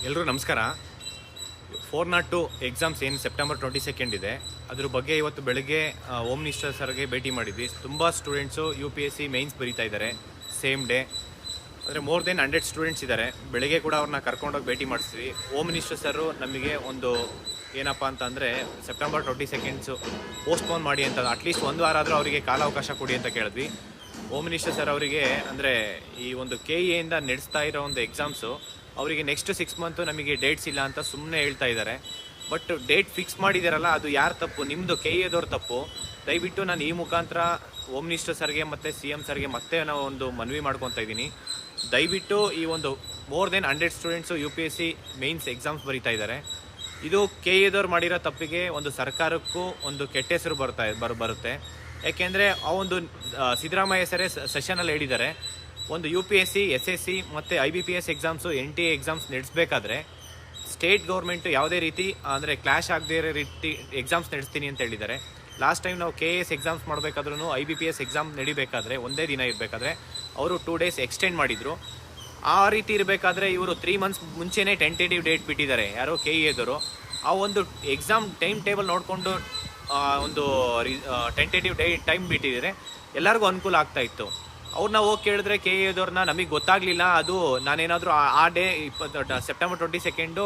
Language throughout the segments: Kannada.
ಎಲ್ಲರೂ ನಮಸ್ಕಾರ. 402 ಎಕ್ಸಾಮ್ಸ್ ಏನು ಸೆಪ್ಟೆಂಬರ್ 22 ಇದೆ, ಅದ್ರ ಬಗ್ಗೆ ಇವತ್ತು ಬೆಳಗ್ಗೆ ಹೋಮ್ ಮಿನಿಸ್ಟರ್ ಸರ್ಗೆ ಭೇಟಿ ಮಾಡಿದ್ವಿ. ತುಂಬ ಸ್ಟೂಡೆಂಟ್ಸು UPSC ಮೇನ್ಸ್ ಬರೀತಾ ಇದ್ದಾರೆ ಸೇಮ್ ಡೇ. ಅಂದರೆ ಮೋರ್ ದೆನ್ 100 ಸ್ಟೂಡೆಂಟ್ಸ್ ಇದ್ದಾರೆ. ಬೆಳಗ್ಗೆ ಕೂಡ ಅವ್ರನ್ನ ಕರ್ಕೊಂಡೋಗಿ ಭೇಟಿ ಮಾಡಿಸ್ತೀವಿ. ಹೋಮ್ ಮಿನಿಸ್ಟರ್ ಸರು ನಮಗೆ ಒಂದು ಏನಪ್ಪ ಅಂತಂದರೆ ಸೆಪ್ಟೆಂಬರ್ 22 ಪೋಸ್ಟ್ಪೋನ್ ಮಾಡಿ ಅಂತ, ಅಟ್ಲೀಸ್ಟ್ ಒಂದು ವಾರ ಆದರೂ ಅವರಿಗೆ ಕಾಲಾವಕಾಶ ಕೊಡಿ ಅಂತ ಕೇಳಿದ್ವಿ. ಹೋಮ್ ಮಿನಿಸ್ಟರ್ ಸರ್ ಅವರಿಗೆ ಅಂದರೆ ಈ ಒಂದು KE ಇಂದ ನಡೆಸ್ತಾ ಇರೋ ಒಂದು ಎಕ್ಸಾಮ್ಸು ಅವರಿಗೆ ನೆಕ್ಸ್ಟ್ 6 ಮಂತು ನಮಗೆ ಡೇಟ್ಸ್ ಇಲ್ಲ ಅಂತ ಸುಮ್ಮನೆ ಹೇಳ್ತಾ ಇದ್ದಾರೆ. ಬಟ್ ಡೇಟ್ ಫಿಕ್ಸ್ ಮಾಡಿದಾರಲ್ಲ, ಅದು ಯಾರು ತಪ್ಪು? ನಿಮ್ಮದು KEದವ್ರ ತಪ್ಪು. ದಯವಿಟ್ಟು ನಾನು ಈ ಮುಖಾಂತರ ಹೋಮ್ ಮಿನಿಸ್ಟರ್ ಸರ್ಗೆ ಮತ್ತು CM ಸರ್ಗೆ ಮತ್ತೆ ನಾವು ಒಂದು ಮನವಿ ಮಾಡ್ಕೊತಾ ಇದ್ದೀನಿ. ದಯವಿಟ್ಟು ಈ ಒಂದು more than 100 students UPSC mains exams ಬರೀತಾ ಇದ್ದಾರೆ. ಇದು KEದವ್ರು ಮಾಡಿರೋ ತಪ್ಪಿಗೆ ಒಂದು ಸರ್ಕಾರಕ್ಕೂ ಒಂದು ಕೆಟ್ಟ ಹೆಸರು ಬರುತ್ತೆ. ಯಾಕೆಂದರೆ ಆ ಒಂದು ಸಿದ್ದರಾಮಯ್ಯ ಸರೇ ಸೆಷನಲ್ಲಿ ಹೇಳಿದ್ದಾರೆ, ಒಂದು UPSC, SSC ಮತ್ತು IBPS ಎಕ್ಸಾಮ್ಸು NTA ಎಕ್ಸಾಮ್ಸ್ ನಡೆಸಬೇಕಾದ್ರೆ ಸ್ಟೇಟ್ ಗೌರ್ಮೆಂಟು ಯಾವುದೇ ರೀತಿ ಅಂದರೆ ಕ್ಲಾಶ್ ಆಗದೇ ಇರೋ ರೀತಿ ಎಕ್ಸಾಮ್ಸ್ ನಡೆಸ್ತೀನಿ ಅಂತ ಹೇಳಿದ್ದಾರೆ. ಲಾಸ್ಟ್ ಟೈಮ್ ನಾವು KS ಎಕ್ಸಾಮ್ಸ್ ಮಾಡಬೇಕಾದ್ರೂ IBPS ಎಕ್ಸಾಮ್ ನಡಿಬೇಕಾದ್ರೆ ಒಂದೇ ದಿನ ಇರಬೇಕಾದ್ರೆ ಅವರು 2 ಡೇಸ್ ಎಕ್ಸ್ಟೆಂಡ್ ಮಾಡಿದರು. ಆ ರೀತಿ ಇರಬೇಕಾದ್ರೆ ಇವರು 3 ಮಂತ್ಸ್ ಮುಂಚೆನೇ ಟೆಂಟೇಟಿವ್ ಡೇಟ್ ಬಿಟ್ಟಿದ್ದಾರೆ ಯಾರೋ KEದವರು. ಆ ಒಂದು ಎಕ್ಸಾಮ್ ಟೈಮ್ ಟೇಬಲ್ ನೋಡಿಕೊಂಡು ಒಂದು ಟೆಂಟೇಟಿವ್ ಟೈಮ್ ಬಿಟ್ಟಿದ್ದಾರೆ, ಎಲ್ಲರಿಗೂ ಅನುಕೂಲ ಆಗ್ತಾ ಇತ್ತು. ಅವ್ರನ್ನ ಹೋಗಿ ಕೇಳಿದ್ರೆ KEದವ್ರನ್ನ ನಮಗೆ ಗೊತ್ತಾಗಲಿಲ್ಲ, ಅದು ನಾನೇನಾದರೂ ಆ ಡೇ ಸೆಪ್ಟೆಂಬರ್ 22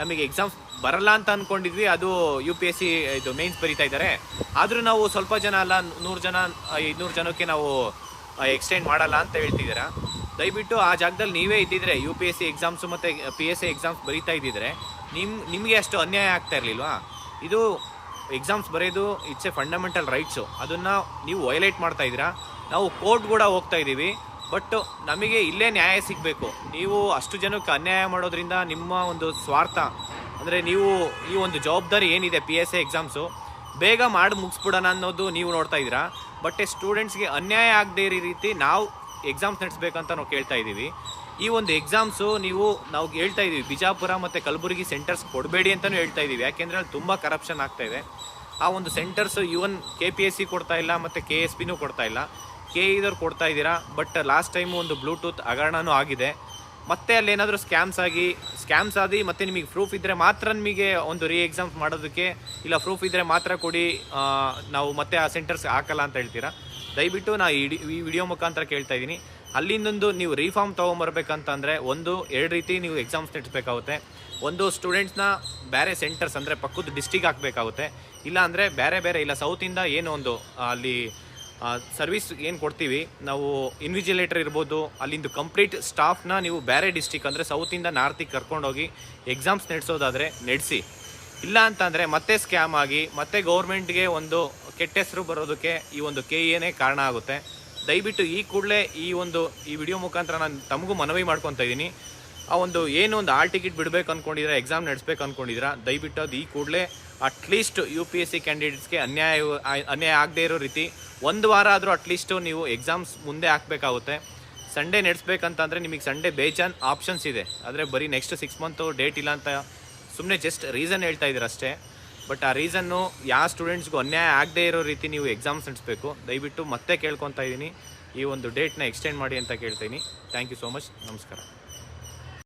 ನಮಗೆ ಎಕ್ಸಾಮ್ಸ್ ಬರಲ್ಲ ಅಂತ ಅಂದ್ಕೊಂಡಿದ್ವಿ, ಅದು UPSC ಇದು ಮೇನ್ಸ್ ಬರೀತಾ ಇದ್ದಾರೆ, ಆದರೂ ನಾವು ಸ್ವಲ್ಪ ಜನ ಅಲ್ಲ 100 ಜನ 500 ಜನಕ್ಕೆ ನಾವು ಎಕ್ಸ್ಟೆಂಡ್ ಮಾಡಲ್ಲ ಅಂತ ಹೇಳ್ತಿದ್ದೀರಾ. ದಯವಿಟ್ಟು ಆ ಜಾಗದಲ್ಲಿ ನೀವೇ ಇದ್ದಿದ್ರೆ UPSC ಎಕ್ಸಾಮ್ಸು ಮತ್ತು PSA ಎಕ್ಸಾಮ್ಸ್ ಬರೀತಾ ಇದ್ದಿದ್ರೆ ನಿಮಗೆ ಅಷ್ಟು ಅನ್ಯಾಯ ಆಗ್ತಾ ಇರಲಿಲ್ವಾ? ಇದು ಎಕ್ಸಾಮ್ಸ್ ಬರೆಯೋದು ಇಟ್ಸ್ ಎ ಫಂಡಮೆಂಟಲ್ ರೈಟ್ಸು, ಅದನ್ನು ನೀವು ವಯೋಲೇಟ್ ಮಾಡ್ತಾ ಇದ್ದೀರಾ. ನಾವು ಕೋರ್ಟ್ ಕೂಡ ಹೋಗ್ತಾ ಇದ್ದೀವಿ, ಬಟ್ ನಮಗೆ ಇಲ್ಲೇ ನ್ಯಾಯ ಸಿಗಬೇಕು. ನೀವು ಅಷ್ಟು ಜನಕ್ಕೆ ಅನ್ಯಾಯ ಮಾಡೋದ್ರಿಂದ ನಿಮ್ಮ ಒಂದು ಸ್ವಾರ್ಥ, ಅಂದರೆ ನೀವು ಈ ಒಂದು ಜವಾಬ್ದಾರಿ ಏನಿದೆ PSA ಎಕ್ಸಾಮ್ಸು ಬೇಗ ಮಾಡಿ ಮುಗಿಸ್ಬಿಡೋಣ ಅನ್ನೋದು ನೀವು ನೋಡ್ತಾ ಇದ್ದೀರಾ. ಬಟ್ ಸ್ಟೂಡೆಂಟ್ಸ್ಗೆ ಅನ್ಯಾಯ ಆಗದೇ ಇರೋ ರೀತಿ ನಾವು ಎಕ್ಸಾಮ್ಸ್ ನಡೆಸಬೇಕಂತ ನಾವು ಕೇಳ್ತಾ ಇದ್ದೀವಿ. ಈ ಒಂದು ಎಕ್ಸಾಮ್ಸು ನಾವು ಹೇಳ್ತಾ ಇದ್ದೀವಿ, ಬಿಜಾಪುರ ಮತ್ತು ಕಲಬುರಗಿ ಸೆಂಟರ್ಸ್ ಕೊಡಬೇಡಿ ಅಂತಲೂ ಹೇಳ್ತಾ ಇದ್ದೀವಿ. ಯಾಕೆಂದರೆ ಅಲ್ಲಿ ತುಂಬ ಕರಪ್ಷನ್ ಆಗ್ತಾಯಿದೆ. ಆ ಒಂದು ಸೆಂಟರ್ಸು ಈವನ್ KPSC ಕೊಡ್ತಾ ಇಲ್ಲ ಮತ್ತು KSPನೂ ಕೊಡ್ತಾ ಇಲ್ಲ, KEದವ್ರು ಕೊಡ್ತಾ ಇದ್ದೀರಾ. ಬಟ್ ಲಾಸ್ಟ್ ಟೈಮು ಒಂದು ಬ್ಲೂಟೂತ್ ಹಗರಣನೂ ಆಗಿದೆ. ಮತ್ತೆ ಅಲ್ಲೇನಾದರೂ ಸ್ಕ್ಯಾಮ್ಸ್ ಆಗಿ ಮತ್ತೆ ನಿಮಗೆ ಪ್ರೂಫ್ ಇದ್ದರೆ ಮಾತ್ರ ನಿಮಗೆ ಒಂದು ಎಕ್ಸಾಮ್ಸ್ ಮಾಡೋದಕ್ಕೆ, ಇಲ್ಲ ಪ್ರೂಫ್ ಇದ್ದರೆ ಮಾತ್ರ ಕೊಡಿ, ನಾವು ಮತ್ತೆ ಆ ಸೆಂಟರ್ಸ್ ಹಾಕಲ್ಲ ಅಂತ ಹೇಳ್ತೀರಾ. ದಯವಿಟ್ಟು ಈ ವಿಡಿಯೋ ಮುಖಾಂತರ ಕೇಳ್ತಾ ಇದ್ದೀನಿ, ಅಲ್ಲಿಂದೊಂದು ನೀವು ರೀಫಾರ್ಮ್ ತೊಗೊಂಬರ್ಬೇಕಂತಂದರೆ 2 ರೀತಿ ನೀವು ಎಕ್ಸಾಮ್ಸ್ ನಡೆಸಬೇಕಾಗುತ್ತೆ. ಒಂದು ಸ್ಟೂಡೆಂಟ್ಸ್ನ ಬೇರೆ ಸೆಂಟರ್ಸ್ ಅಂದರೆ ಪಕ್ಕದ ಡಿಸ್ಟಿಕ್ ಹಾಕಬೇಕಾಗುತ್ತೆ, ಇಲ್ಲ ಅಂದರೆ ಬೇರೆ ಇಲ್ಲ ಸೌತಿಂದ ಏನು ಒಂದು ಅಲ್ಲಿ ಸರ್ವಿಸ್ ಏನು ಕೊಡ್ತೀವಿ ನಾವು, ಇನ್ವಿಜಿಲೇಟರ್ ಇರ್ಬೋದು, ಅಲ್ಲಿಂದು ಕಂಪ್ಲೀಟ್ ಸ್ಟಾಫ್ನ ನೀವು ಬೇರೆ ಡಿಸ್ಟಿಕ್ ಅಂದರೆ ಸೌತಿಂದ ನಾರ್ತಿಗೆ ಕರ್ಕೊಂಡೋಗಿ ಎಕ್ಸಾಮ್ಸ್ ನಡೆಸೋದಾದರೆ ನಡೆಸಿ. ಇಲ್ಲ ಅಂತಂದರೆ ಮತ್ತೆ ಸ್ಕ್ಯಾಮ್ ಆಗಿ ಮತ್ತೆ ಗೌರ್ಮೆಂಟ್ಗೆ ಒಂದು ಕೆಟ್ಟ ಹೆಸರು ಬರೋದಕ್ಕೆ ಈ ಒಂದು KEನೇ ಕಾರಣ ಆಗುತ್ತೆ. ದಯವಿಟ್ಟು ಈ ಕೂಡಲೇ ಈ ವಿಡಿಯೋ ಮುಖಾಂತರ ನಾನು ತಮಗೂ ಮನವಿ ಮಾಡ್ಕೊತಾ ಇದ್ದೀನಿ. ಆ ಒಂದು ಏನು ಒಂದು ಆಲ್ ಟಿಕೆಟ್ ಬಿಡಬೇಕು ಅಂದ್ಕೊಂಡಿದ್ರೆ, ಎಕ್ಸಾಮ್ ನಡೆಸ್ಬೇಕು ಅಂದ್ಕೊಂಡಿದ್ದೀರಾ, ದಯವಿಟ್ಟು ಅದು ಈ ಕೂಡಲೇ ಅಟ್ಲೀಸ್ಟ್ UPSC ಕ್ಯಾಂಡಿಡೇಟ್ಸ್ಗೆ ಅನ್ಯಾಯ ಆಗದೇ ಇರೋ ರೀತಿ 1 ವಾರ ಆದರೂ ಅಟ್ಲೀಸ್ಟು ನೀವು ಎಕ್ಸಾಮ್ಸ್ ಮುಂದೆ ಹಾಕಬೇಕಾಗುತ್ತೆ. ಸಂಡೇ ನಡೆಸ್ಬೇಕಂತಂದರೆ ನಿಮಗೆ ಸಂಡೇ ಬೇಜಾನ್ ಆಪ್ಷನ್ಸ್ ಇದೆ, ಆದರೆ ಬರೀ ನೆಕ್ಸ್ಟ್ 6 ಮಂತು ಡೇಟ್ ಇಲ್ಲ ಅಂತ ಸುಮ್ಮನೆ ಜಸ್ಟ್ ರೀಸನ್ ಹೇಳ್ತಾ ಇದ್ದೀರ ಅಷ್ಟೇ. ಬಟ್ ಆ ರೀಸನ್ನು ಯಾವ ಸ್ಟೂಡೆಂಟ್ಸ್ಗೂ ಅನ್ಯಾಯ ಆಗದೇ ಇರೋ ರೀತಿ ನೀವು ಎಕ್ಸಾಮ್ಸ್ ನಡೆಸಬೇಕು. ದಯವಿಟ್ಟು ಮತ್ತೆ ಕೇಳ್ಕೊತಾ ಇದ್ದೀನಿ, ಈ ಒಂದು ಡೇಟ್ನ ಎಕ್ಸ್ಟೆಂಡ್ ಮಾಡಿ ಅಂತ ಕೇಳ್ತೀನಿ. Thank you so much. ನಮಸ್ಕಾರ.